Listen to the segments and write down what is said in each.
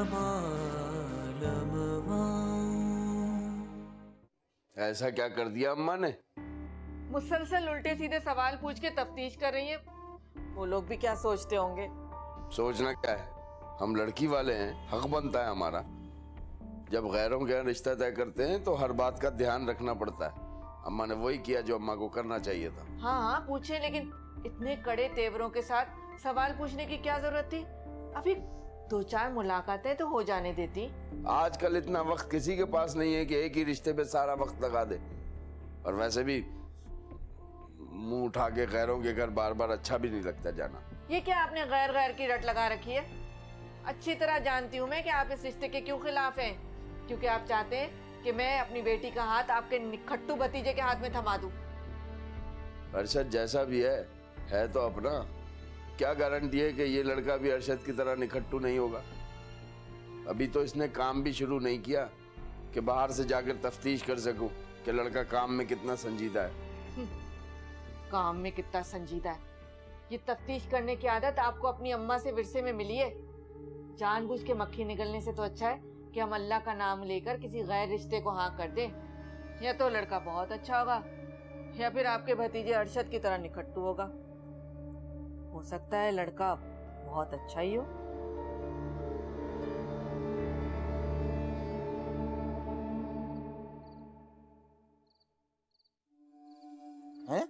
मालमवा। ऐसा क्या कर दिया अम्मा ने? मुसलसल उल्टे सीधे सवाल पूछ के तफ्तीश कर रही है। वो लोग भी क्या सोचते होंगे। सोचना क्या है, हम लड़की वाले हैं, हक बनता है हमारा। जब गैरों के यहाँ रिश्ता तय करते हैं तो हर बात का ध्यान रखना पड़ता है। अम्मा ने वही किया जो अम्मा को करना चाहिए था। हाँ हाँ पूछे, लेकिन इतने कड़े तेवरों के साथ सवाल पूछने की क्या जरूरत थी? अभी 2-4 मुलाकातें तो हो जाने देती। आजकल इतना वक्त किसी के पास नहीं है कि एक ही रिश्ते पे सारा वक्त लगा दे। और वैसे भी मुंह उठा के गैरों के घर बार बार अच्छा भी नहीं लगता जाना। ये क्या आपने गैर गैर की रट लगा रखी है? अच्छी तरह जानती हूँ मैं कि आप इस रिश्ते के क्यों खिलाफ हैं। क्योंकि आप चाहते हैं कि मैं अपनी बेटी का हाथ आपके निखट्टू भतीजे के हाथ में थमा दूं। अरशद जैसा भी है तो अपना। क्या गारंटी है कि ये लड़का भी अरशद की तरह निखट्टू नहीं होगा? अभी तो इसने काम भी शुरू नहीं किया कि बाहर से जाकर तफ्तीश कर सकूं कि लड़का काम में कितना संजीदा है। काम में कितना संजीदा है, ये तफ्तीश करने की आदत आपको अपनी अम्मा से विरसे में मिली है। जानबूझ के मक्खी निकलने से तो अच्छा है कि हम अल्लाह का नाम लेकर किसी गैर रिश्ते को हाँ कर दें। या तो लड़का बहुत अच्छा होगा या फिर आपके भतीजे अरशद की तरह निखट्टू होगा। हो सकता है लड़का बहुत अच्छा ही हो। हैं?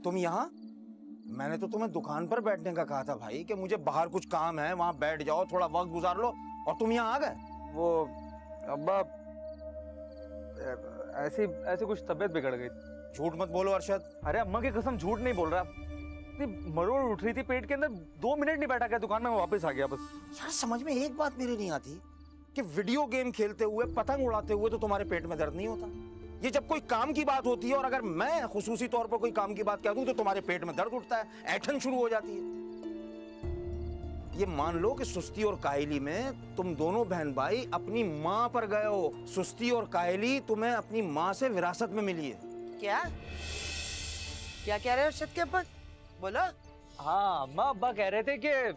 तुम यहाँ? मैंने तो तुम्हें दुकान पर बैठने का कहा था भाई कि मुझे बाहर कुछ काम है, वहां बैठ जाओ, थोड़ा वक्त गुजार लो, और तुम यहाँ आ गए। वो अब्बा ऐसी ऐसी कुछ तबीयत बिगड़ गई। झूठ मत बोलो अरशद। अरे अम्मा की कसम झूठ नहीं बोल रहा। इतनी मरोड़ उठ रही थी पेट के अंदर, 2 मिनट नहीं बैठा गया दुकान में, वापस आ गया बस। यार समझ में एक बात मेरी नहीं आती कि वीडियो गेम खेलते हुए, पतंग उड़ाते हुए तो तुम्हारे पेट में दर्द नहीं होता। ये जब कोई काम की बात होती है और अगर मैं खुसूसी तौर पर कोई काम की बात कह दूं तो तुम्हारे पेट में दर्द उठता है, ऐठन शुरू हो जाती है। ये मान लो कि सुस्ती और काहली में तुम दोनों बहन भाई अपनी माँ पर गए हो। सुस्ती और काहली तुम्हें अपनी माँ से विरासत में मिली है। क्या क्या कह रहे हो अरशद के अब्बा? बोलो। हाँ अम्मा, अब्बा कह रहे थे कि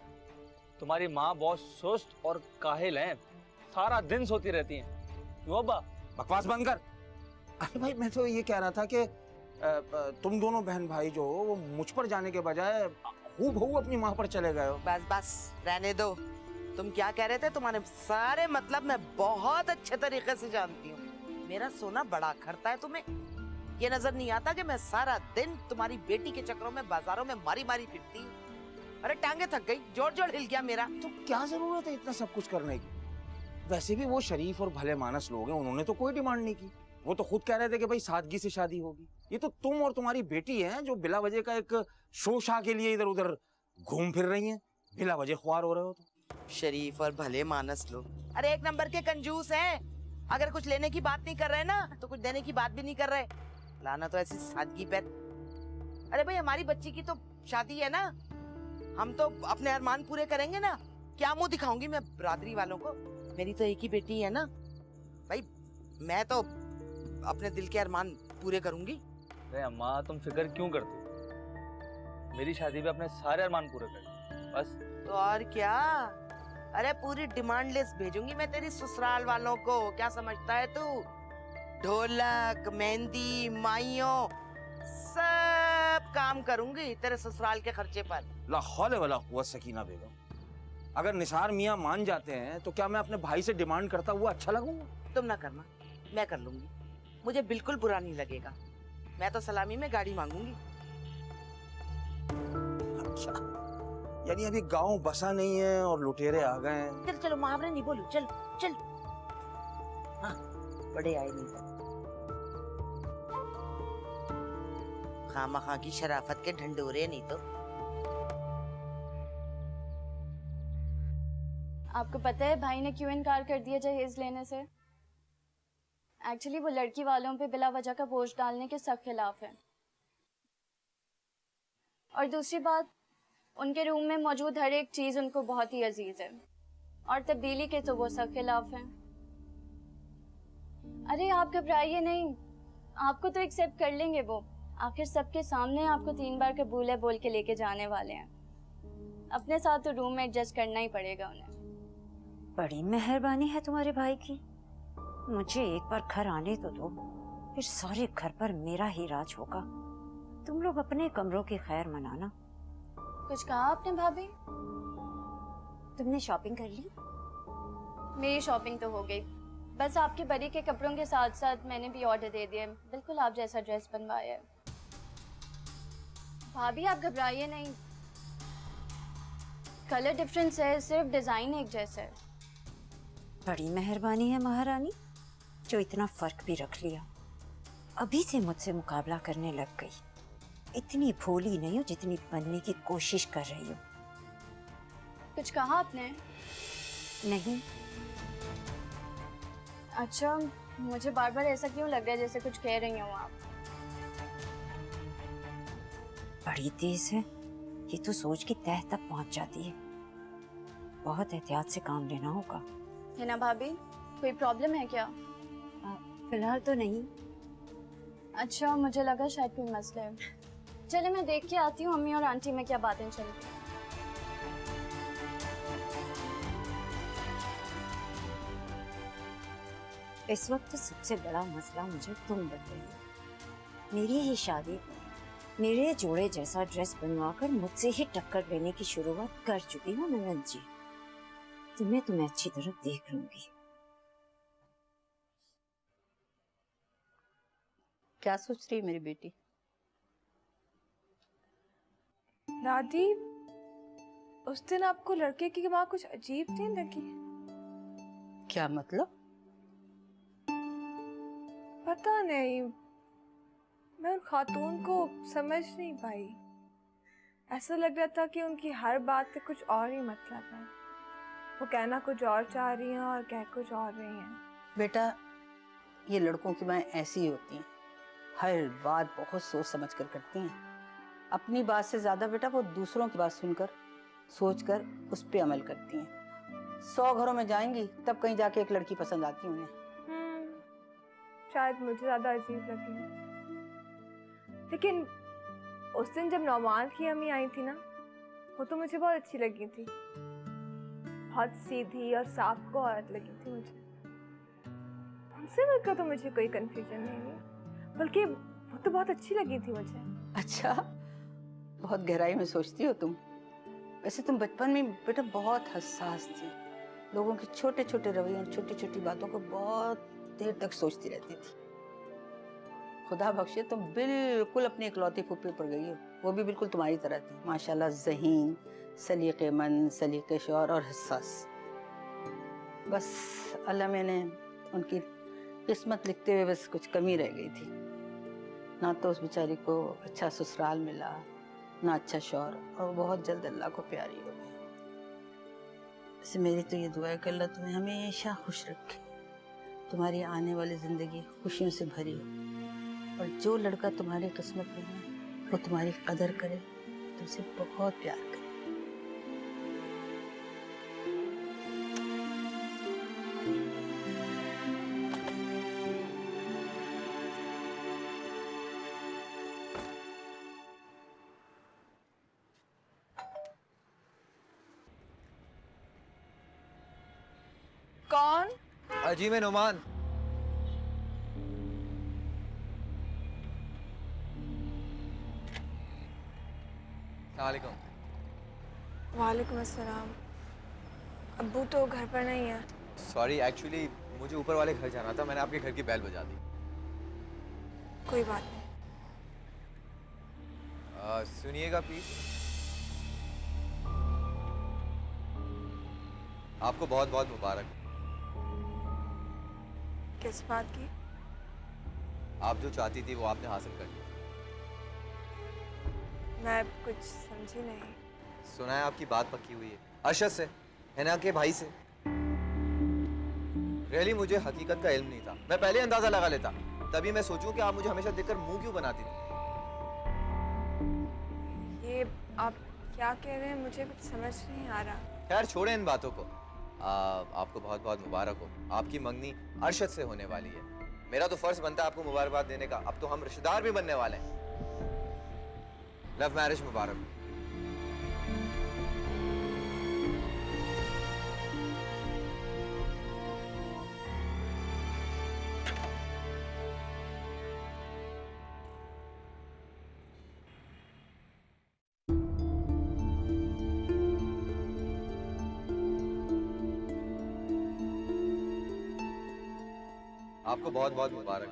तुम्हारी माँ बहुत सुस्त और काहिल हैं, सारा दिन सोती रहती हैं। क्यों अब्बा? बकवास बंद कर। अरे भाई मैं तो ये कह रहा था कि तुम दोनों बहन भाई जो हो वो मुझ पर जाने के बजाय हूबहू अपनी माँ पर चले गए हो। बस बस रहने दो। तुम क्या कह रहे थे? तुम्हारे सारे मतलब मैं बहुत अच्छे तरीके से जानती हूँ। मेरा सोना बड़ा खरता है तुम्हें। ये नजर नहीं आता कि मैं सारा दिन तुम्हारी बेटी के चक्करों में बाजारों में मारी मारी फिरती हूँ। अरे टांगे थक गई, जोड़ जोड़ हिल गया मेरा। तो क्या जरूरत है इतना सब कुछ करने की? वैसे भी वो शरीफ और भले मानस लोग हैं, उन्होंने तो कोई डिमांड नहीं की। वो तो खुद कह रहे थे कि भाई सादगी से शादी होगी। ये तो तुम और तुम्हारी बेटी हैं जो बिला वजह का एक शो शाह के लिए इधर उधर घूम फिर रही हैं, बिला वजह ख्वार हो रहे हो। तो शरीफ और भले मानस लोग, अरे 1 नंबर के कंजूस हैं। अगर कुछ लेने की बात नहीं कर रहे ना तो कुछ देने की बात भी नहीं कर रहे। लाना तो ऐसी सादगी पर। अरे भाई हमारी बच्ची की तो शादी है ना, हम तो अपने अरमान पूरे करेंगे ना। क्या मुंह दिखाऊंगी मैं बरादरी वालों को? मेरी तो एक ही बेटी है ना भाई, मैं तो अपने दिल के अरमान पूरे करूंगी। अरे अम्मा तुम फिक्र क्यों करती हो? मेरी शादी पे अपने सारे अरमान पूरे कर बस। तो और क्या? अरे पूरी डिमांड लिस्ट भेजूंगी मैं तेरी ससुराल वालों को। क्या समझता है तू? ढोलक, मेहंदी, माइयों सब काम करूंगी तेरे ससुराल के खर्चे पर। ला हौले वला कुव्वत सकीना बेगम, अगर निसार मियाँ मान जाते हैं तो क्या मैं अपने भाई से डिमांड करता हुआ अच्छा लगूंगा? तुम ना करना, मैं कर लूंगी। मुझे बिल्कुल बुरा नहीं लगेगा। मैं तो सलामी में गाड़ी मांगूंगी। अच्छा, यानी अभी गांव बसा नहीं है और लुटेरे आ गए हैं। चल चलो, मुहावरे नहीं बोलो, चल चल। हाँ बड़े आए नहीं तो खामा की शराफत के ढंडोरे नहीं तो। आपको पता है भाई ने क्यों इनकार कर दिया जहेज लेने से? एक्चुअली वो लड़की वालों पे बिला वजह का बोझ डालने के सख्त खिलाफ है। और दूसरी बात, उनके रूम में मौजूद हर एक चीज उनको बहुत ही अजीज है और तब्दीली के तो वो सख्त खिलाफ हैं। अरे आप घबराइए नहीं, आपको तो एक्सेप्ट कर लेंगे वो। आखिर सबके सामने आपको 3 बार कबूल है बोल के लेके जाने वाले हैं। अपने साथ तो रूम में एडजस्ट करना ही पड़ेगा उन्हें। बड़ी मेहरबानी है तुम्हारे भाई की। मुझे एक बार घर आने तो दो, फिर सारे घर पर मेरा ही राज होगा। तुम लोग अपने कमरों की खैर मनाना। कुछ कहा आपने भाभी? तुमने शॉपिंग कर ली? मेरी शॉपिंग तो हो गई, बस आपके बड़ी के कपड़ों के साथ साथ मैंने भी ऑर्डर दे दिए, बिल्कुल आप जैसा ड्रेस बनवाया है। भाभी आप घबराइए नहीं, कलर डिफरेंस है, सिर्फ डिजाइन एक जैसा है। बड़ी मेहरबानी है महारानी, जो इतना फर्क भी रख लिया। अभी से मुझसे मुकाबला करने लग गई। इतनी भोली नहीं हो जितनी बनने की कोशिश कर रही हो। कुछ कहा आपने? नहीं। अच्छा, मुझे बार बार ऐसा क्यों लग रहा है जैसे कुछ कह रही हूँ आप? बड़ी तेज है, ये तो सोच की तह तक पहुंच जाती है। बहुत एहतियात से काम लेना होगा। है ना भाभी, कोई प्रॉब्लम है क्या? फिलहाल तो नहीं। अच्छा, मुझे लगा शायद कोई मसला है। चले मैं देख के आती हूँ अम्मी और आंटी में क्या बातें चल रही हैं। इस वक्त सबसे बड़ा मसला मुझे तुम बन रही हो। मेरी ही शादी मेरे जोड़े जैसा ड्रेस बनवाकर मुझसे ही टक्कर लेने की शुरुआत कर चुकी हो ननद जी। तुम्हें तो मैं अच्छी तरह देख लूंगी। क्या सोच रही है मेरी बेटी? दादी, उस दिन आपको लड़के की माँ कुछ अजीब सी लगी। क्या मतलब? पता नहीं, मैं उन खातून को समझ नहीं पाई। ऐसा लग रहा था कि उनकी हर बात से कुछ और ही मतलब है। वो कहना कुछ और चाह रही हैं और कह कुछ और रही हैं। बेटा, ये लड़कों की माएँ ऐसी ही होती हैं, हर बात बहुत सोच समझ कर करती हैं। अपनी बात से ज्यादा बेटा वो दूसरों की बात सुनकर सोचकर उस पे अमल करती हैं। 100 घरों में जाएंगी तब कहीं जाके एक लड़की पसंद आती है उन्हें। शायद मुझे ज्यादा अजीब लगी, लेकिन उस दिन जब नौमान की अम्मी आई थी ना, वो तो मुझे बहुत अच्छी लगी थी। बहुत सीधी और साफ को औरत लगी थी मुझे। उनसे मिलकर तो मुझे कोई कंफ्यूजन नहीं हुई, बल्कि वो तो बहुत अच्छी लगी थी मुझे। अच्छा, बहुत गहराई में सोचती हो तुम। वैसे तुम बचपन में बेटा बहुत हसास थी, लोगों के छोटे छोटे रवैयों और छोटी छोटी बातों को बहुत देर तक सोचती रहती थी। खुदा बख्शे तुम बिल्कुल अपनी इकलौती फूफी पर गई हो। वो भी बिल्कुल तुम्हारी तरह थी, माशाल्लाह, ज़हीन, सलीक़ेमंद, सलीक़ेशौर और हसास। बस अल्लाह मैंने उनकी किस्मत लिखते हुए बस कुछ कमी रह गई थी। ना तो उस बेचारी को अच्छा ससुराल मिला, ना अच्छा शौहर, और बहुत जल्द अल्लाह को प्यारी हो गई। वैसे मेरी तो ये दुआ है कि अल्लाह तुम्हें हमेशा खुश रखे, तुम्हारी आने वाली जिंदगी खुशियों से भरी हो, और जो लड़का तुम्हारी किस्मत में है वो तुम्हारी कदर करे, तुमसे बहुत प्यार करे। कौन? अजी मैं नुमान। वालेकुम अस्सलाम। अब्बू तो घर पर नहीं है। सॉरी, एक्चुअली मुझे ऊपर वाले घर जाना था, मैंने आपके घर की बेल बजा दी। कोई बात नहीं। सुनिएगा प्लीज। आपको बहुत बहुत मुबारक। किस बात की? आप जो चाहती थी वो आपने हासिल कर लिया। मैं कुछ समझी नहीं। सुना है आपकी बात पक्की हुई है अरशद से, हिना के भाई से। रियली मुझे हकीकत का इल्म नहीं था, मैं पहले अंदाजा लगा लेता, तभी मैं सोचूं कि आप मुझे हमेशा देखकर मुंह क्यों बनाती थी। ये आप क्या कह रहे हैं, मुझे कुछ समझ नहीं आ रहा। खैर छोड़ें इन बातों को। आपको बहुत बहुत मुबारक हो, आपकी मंगनी अरशद से होने वाली है। मेरा तो फर्ज बनता है आपको मुबारकबाद देने का, अब तो हम रिश्तेदार भी बनने वाले हैं। लव मैरिज मुबारक हो। आपको बहुत बहुत मुबारक।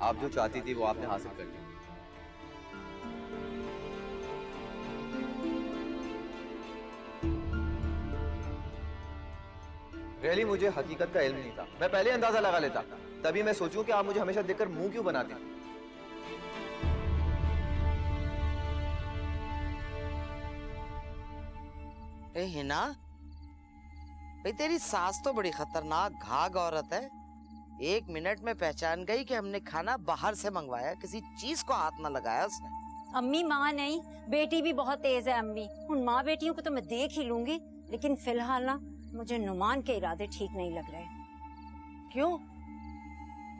आप जो चाहती थी वो आपने हासिल कर लिया। रियली मुझे हकीकत का इल्म नहीं था, मैं पहले अंदाजा लगा लेता, तभी मैं सोचूं कि आप मुझे हमेशा देखकर मुंह क्यों बनाते हैं। ए हिना, भाई तेरी सास तो बड़ी खतरनाक घाघ औरत है। 1 मिनट में पहचान गई कि हमने खाना बाहर से मंगवाया, किसी चीज को हाथ ना लगाया उसने। अम्मी माँ नहीं, बेटी भी बहुत तेज है अम्मी। उन माँ बेटियों को तो मैं देख ही लूंगी, लेकिन फिलहाल ना मुझे नुमान के इरादे ठीक नहीं लग रहे। क्यों?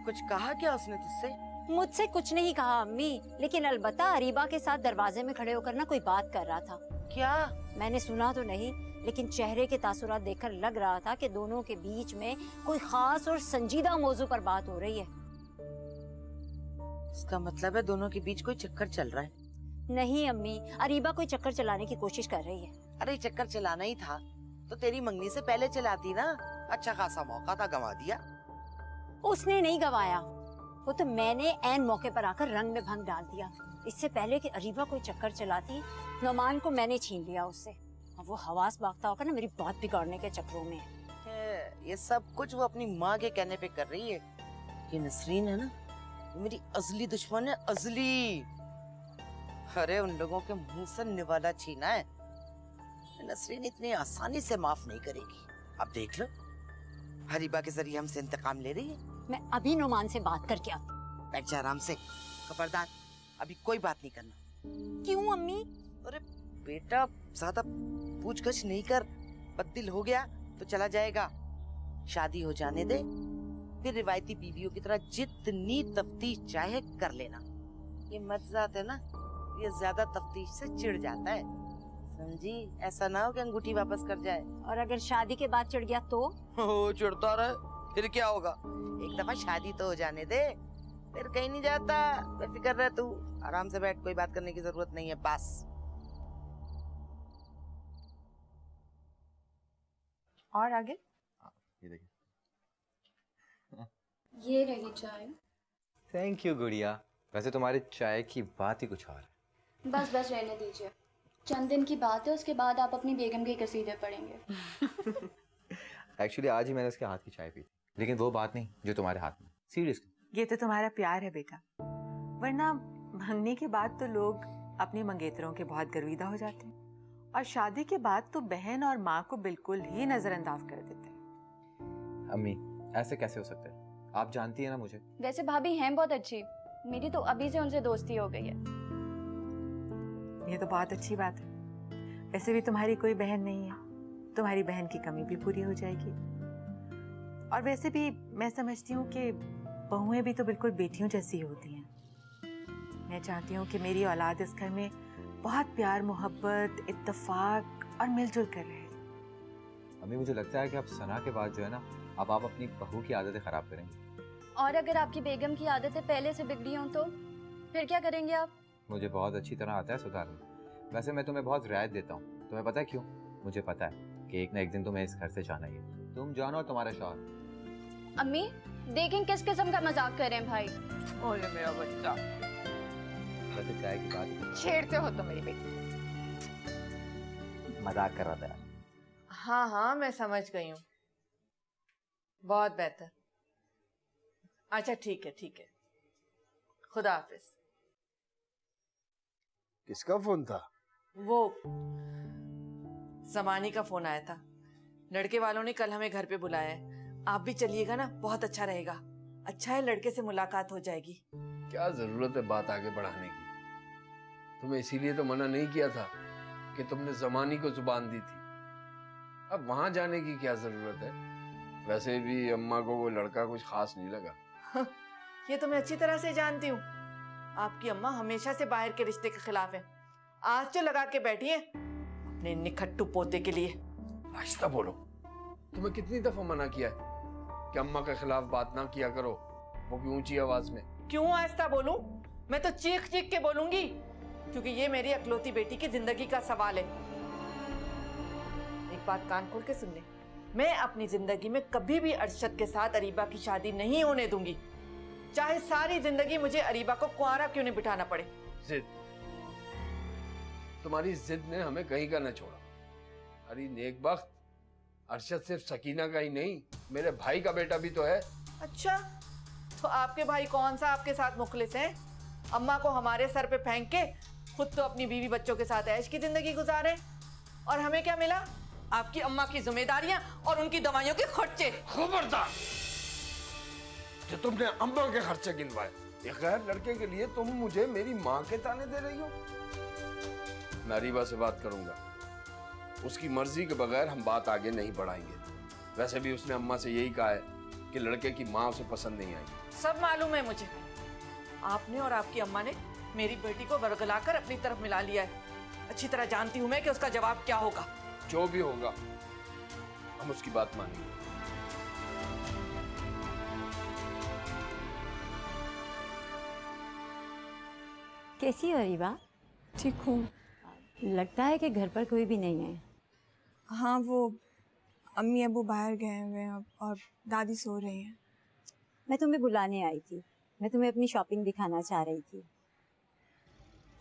कुछ कहा क्या उसने तुझसे? मुझसे कुछ नहीं कहा अम्मी, लेकिन अलबत्ता अरीबा के साथ दरवाजे में खड़े होकर ना कोई बात कर रहा था। क्या? मैंने सुना तो नहीं, लेकिन चेहरे के तासुरात देखकर लग रहा था कि दोनों के बीच में कोई खास और संजीदा मौजू पर बात हो रही है। इसका मतलब है दोनों के बीच कोई चक्कर चल रहा है? नहीं अम्मी, अरीबा कोई चक्कर चलाने की कोशिश कर रही है। अरे चक्कर चलाना ही था तो तेरी मंगनी से पहले चलाती ना, अच्छा खासा मौका था, गंवा दिया। उसने नहीं गवाया, वो तो मैंने ऐन मौके पर आकर रंग में भंग डाल दिया। इससे पहले कि अरीबा कोई चक्कर चलाती, नुमान को मैंने छीन लिया उससे। और वो हवास बागता होकर ना मेरी बात बिगाड़ने के चक्करों में है। ये सब कुछ वो अपनी माँ के कहने पे कर रही है। ये नसरीन है ना, वो मेरी अजली दुश्मन है, अजली। अरे उन लोगों के मुंह से निवाला छीना है, नसरीन इतनी आसानी से माफ नहीं करेगी। अब देख लो, हरीबा के जरिए हमसे इंतकाम ले रही है। मैं अभी नुमान से बात करके आती। बैठ जा आराम से, खबरदार अभी कोई बात नहीं करना। क्यों अम्मी? अरे बेटा, ज्यादा पूछगछ नहीं कर, बददिल हो गया तो चला जाएगा। शादी हो जाने दे, फिर रिवायती बीवियों की तरह जितनी तफ्तीश चाहे कर लेना। ये मर्जात है ना, ये ज्यादा तफ्तीश से चिढ़ जाता है, समझी? ऐसा ना हो कि अंगूठी वापस कर जाए। और अगर शादी के बाद चिढ़ गया तो? चिढ़ता रहे, फिर क्या होगा? एक दफा शादी तो हो जाने दे, फिर कहीं नहीं जाता। बेफिक्र रह तू, आराम से बैठ, कोई बात करने की जरूरत नहीं है। बस और आगे? ये देखिए। ये रही चाय। थैंक यू गुड़िया। वैसे तुम्हारी चाय की बात ही कुछ और है। बस बस रहने दीजिए, चंद दिन की बात है, उसके बाद आप अपनी बेगम के कसीदे पढ़ेंगे। एक्चुअली आज ही मैंने उसके हाथ की चाय पी थी, लेकिन वो बात नहीं जो तुम्हारे हाथ में। सीरियसली। ये तो तुम्हारा प्यार है बेटा, वरना मंगने के बाद तो लोग अपनी मंगेतरों के बहुत गर्विदा हो जाते हैं, और शादी के बाद तो बहन और माँ को बिल्कुल ही नजरअंदाज कर देते हैं। अम्मी ऐसे कैसे हो सकता है? आप जानती है ना मुझे। वैसे भाभी हैं बहुत अच्छी, मेरी तो अभी से उनसे दोस्ती हो गई है। ये तो बहुत अच्छी बात है। वैसे भी तुम्हारी कोई बहन नहीं है, तुम्हारी बहन की कमी भी पूरी हो जाएगी। और वैसे भी मैं समझती हूँ कि बहुएं भी तो बिल्कुल बेटियों जैसी होती हैं। मैं चाहती हूँ कि मेरी औलाद इस घर में बहुत प्यार, मोहब्बत, इत्तेफाक और मिलजुल कर रहे। अम्मी मुझे लगता है कि अब सना के बाद जो है ना, अब आप अपनी बहू की आदतें खराब करेंगे। और अगर आपकी बेगम की आदतें पहले से बिगड़ी हों तो फिर क्या करेंगे आप? मुझे बहुत अच्छी तरह आता है सुधारना। वैसे मैं तुम्हें बहुत रियायत देता हूँ। तुम्हें पता है क्यों? मुझे पता है कि एक ना एक दिन तुम्हें इस घर से जाना ही है। तुम जानो और तुम्हारा शौहर। अम्मी देखें किस किस्म का मजाक कर रहे हैं भाई। ओले मेरा बच्चा, वैसे चाय की बात छेड़ते हो तो मेरी बेटी। मजाक कर रहा था। हाँ हाँ मैं समझ गई हूँ, बहुत बेहतर। अच्छा ठीक है ठीक है, खुदा हाफिज। किसका फोन था? वो जमानी का फोन आया था, लड़के वालों ने कल हमें घर पे बुलाया है। आप भी चलिएगा ना, बहुत अच्छा रहेगा। अच्छा है लड़के से मुलाकात हो जाएगी। क्या जरूरत है बात आगे बढ़ाने की? तुम्हें इसीलिए तो मना नहीं किया था कि तुमने जमानी को जुबान दी थी। अब वहां जाने की क्या जरूरत है? वैसे भी अम्मा को वो लड़का कुछ खास नहीं लगा। ये तो मैं अच्छी तरह से जानती हूँ, आपकी अम्मा हमेशा से बाहर के रिश्ते के खिलाफ है। आज तो लगा के बैठी है अपने निखट्टू पोते के लिए। आहिस्ता बोलो। तुम्हें कितनी दफा मना किया है कि अम्मा के खिलाफ बात ना किया करो, वो भी ऊंची आवाज में। क्यों आहिस्ता बोलूं? मैं तो चीख चीख के बोलूंगी, क्योंकि ये मेरी अकलौती बेटी की जिंदगी का सवाल है। एक बात कान खोल के सुन ले, मैं अपनी जिंदगी में कभी भी अरशद के साथ अरीबा की शादी नहीं होने दूंगी, चाहे सारी जिंदगी मुझे अरीबा को कुंवारा क्यों नहीं बिठाना पड़े। जिद, तुम्हारी जिद ने हमें कहीं का न छोड़ा। अरे नेक वक्त, अरशद सिर्फ सकीना का ही नहीं, मेरे भाई का बेटा भी तो है। अच्छा, तो आपके भाई कौन सा आपके साथ मुखलिस है? अम्मा को हमारे सर पे फेंक के खुद तो अपनी बीवी बच्चों के साथ ऐश की जिंदगी गुजारे, और हमें क्या मिला? आपकी अम्मा की जिम्मेदारियां और उनकी दवाइयों के खर्चे। खबरदार, जो तुमने अम्मा के खर्चे गिनवाए, एक गैर लड़के के लिए तुम मुझे मेरी माँ के ताने दे रही हो। मैं अरीबा से बात करूंगा, उसकी मर्जी के बगैर हम बात आगे नहीं बढ़ाएंगे। वैसे भी उसने अम्मा से यही कहा है कि लड़के की माँ उसे पसंद नहीं आई। सब मालूम है मुझे, आपने और आपकी अम्मा ने मेरी बेटी को बरगलाकर अपनी तरफ मिला लिया है। अच्छी तरह जानती हूं मैं कि उसका जवाब क्या होगा। जो भी होगा हम उसकी बात मानेंगे। कैसी हो अरीबा? ठीक हूँ। लगता है कि घर पर कोई भी नहीं है। हाँ, वो अम्मी अबू बाहर गए हुए हैं और दादी सो रही हैं। मैं तुम्हें बुलाने आई थी, मैं तुम्हें अपनी शॉपिंग दिखाना चाह रही थी।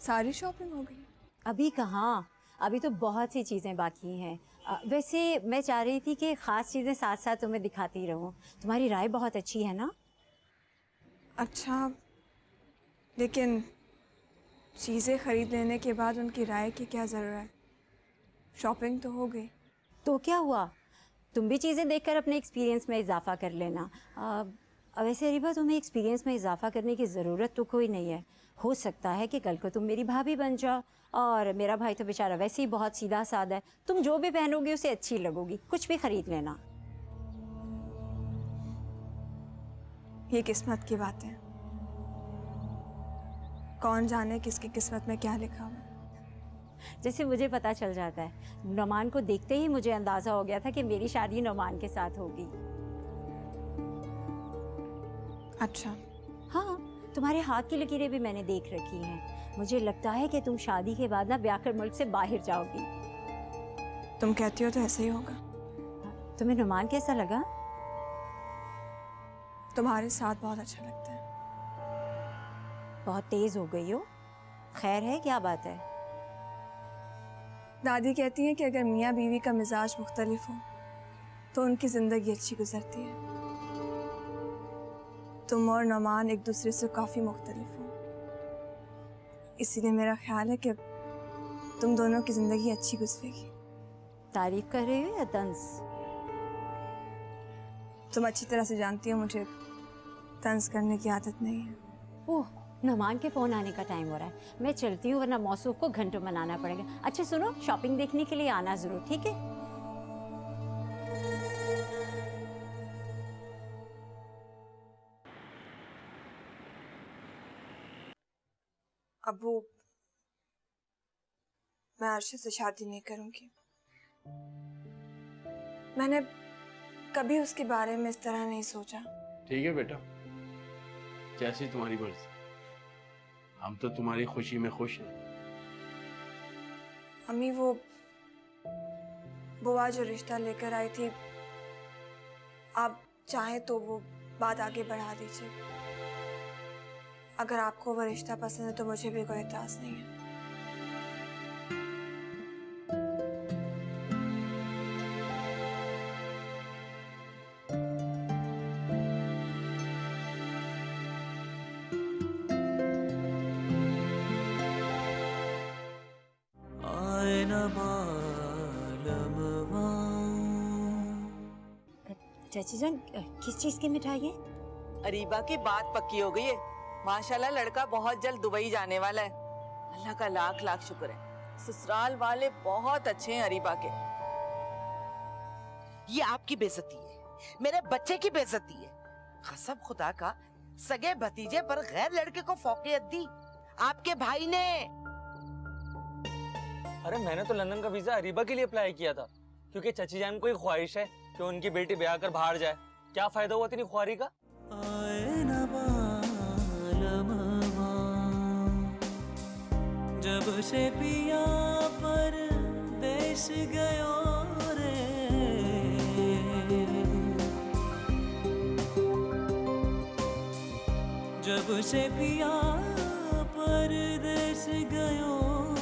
सारी शॉपिंग हो गई? अभी कहाँ, अभी तो बहुत सी चीज़ें बाकी हैं। वैसे मैं चाह रही थी कि ख़ास चीज़ें साथ साथ तुम्हें दिखाती रहूं। तुम्हारी राय बहुत अच्छी है ना? अच्छा, लेकिन चीज़ें ख़रीद लेने के बाद उनकी राय की क्या ज़रूरत है? शॉपिंग तो हो गई। तो क्या हुआ, तुम भी चीज़ें देखकर अपने एक्सपीरियंस में इजाफा कर लेना। वैसे अरीबा, तुम्हें एक्सपीरियंस में इजाफा करने की ज़रूरत तो कोई नहीं है। हो सकता है कि कल को तुम मेरी भाभी बन जाओ, और मेरा भाई तो बेचारा वैसे ही बहुत सीधा साधा है। तुम जो भी पहनोगी उसे अच्छी लगोगी, कुछ भी खरीद लेना। ये किस्मत की बात है, कौन जाने किसकी किस्मत में क्या लिखा हुआ। जैसे मुझे पता चल जाता है, नोमान को देखते ही मुझे अंदाज़ा हो गया था कि मेरी शादी नोमान के साथ होगी। अच्छा। हाँ, तुम्हारे हाथ की लकीरें भी मैंने देख रखी हैं। मुझे लगता है कि तुम शादी के बाद ना ब्याह कर मुल्क से बाहर जाओगी। तुम कहती हो तो ऐसे ही होगा। तुम्हें नोमान कैसा लगा? तुम्हारे साथ बहुत अच्छा लगता है। बहुत तेज हो गई हो, खैर है, क्या बात है? दादी कहती हैं कि अगर मियाँ बीवी का मिजाज मुख्तलिफ हो तो उनकी ज़िंदगी अच्छी गुजरती है। तुम और नोमान एक दूसरे से काफ़ी मुख्तलिफ हो, इसीलिए मेरा ख्याल है कि तुम दोनों की ज़िंदगी अच्छी गुजरेगी। तारीफ कर रही हो या तंज? तुम अच्छी तरह से जानती हो मुझे तंज करने की आदत नहीं है। ओह, नोमान के फ़ोन आने का टाइम हो रहा है, मैं चलती हूँ, वरना मौसूफ को घंटों मनाना पड़ेगा। अच्छा सुनो, शॉपिंग देखने के लिए आना ज़रूर, ठीक है? अबू, मैं अर्शद से शादी नहीं करूंगी। मैंने कभी उसके बारे में इस तरह नहीं सोचा। ठीक है बेटा, जैसी तुम्हारी मर्जी, हम तो तुम्हारी खुशी में खुश हैं। अम्मी, वो बुआ जो रिश्ता लेकर आई थी, आप चाहें तो वो बात आगे बढ़ा दीजिए। अगर आपको वो रिश्ता पसंद है तो मुझे भी कोई एतराज़ नहीं है। चाची जान, किस चीज़ की मिठाई है? अरीबा की बात पक्की हो गई है। माशाल्लाह लड़का बहुत जल्द दुबई जाने वाला है। अल्लाह का लाख लाख शुक्र है, ससुराल वाले बहुत अच्छे हैं अरीबा के। ये आपकी बेइज्जती है, मेरे बच्चे की बेइज्जती है। कसम खुदा का, सगे भतीजे पर गैर लड़के को फौकियत दी आपके भाई ने। अरे मैंने तो लंदन का वीजा अरीबा के लिए अप्लाई किया था, क्योंकि चची जान को एक ख्वाहिश है कि उनकी बेटी ब्याह कर बाहर जाए। क्या फायदा हुआ इतनी ख्वारी का? जब से पिया पर देश गयो रे, जब से पिया परदेस गयो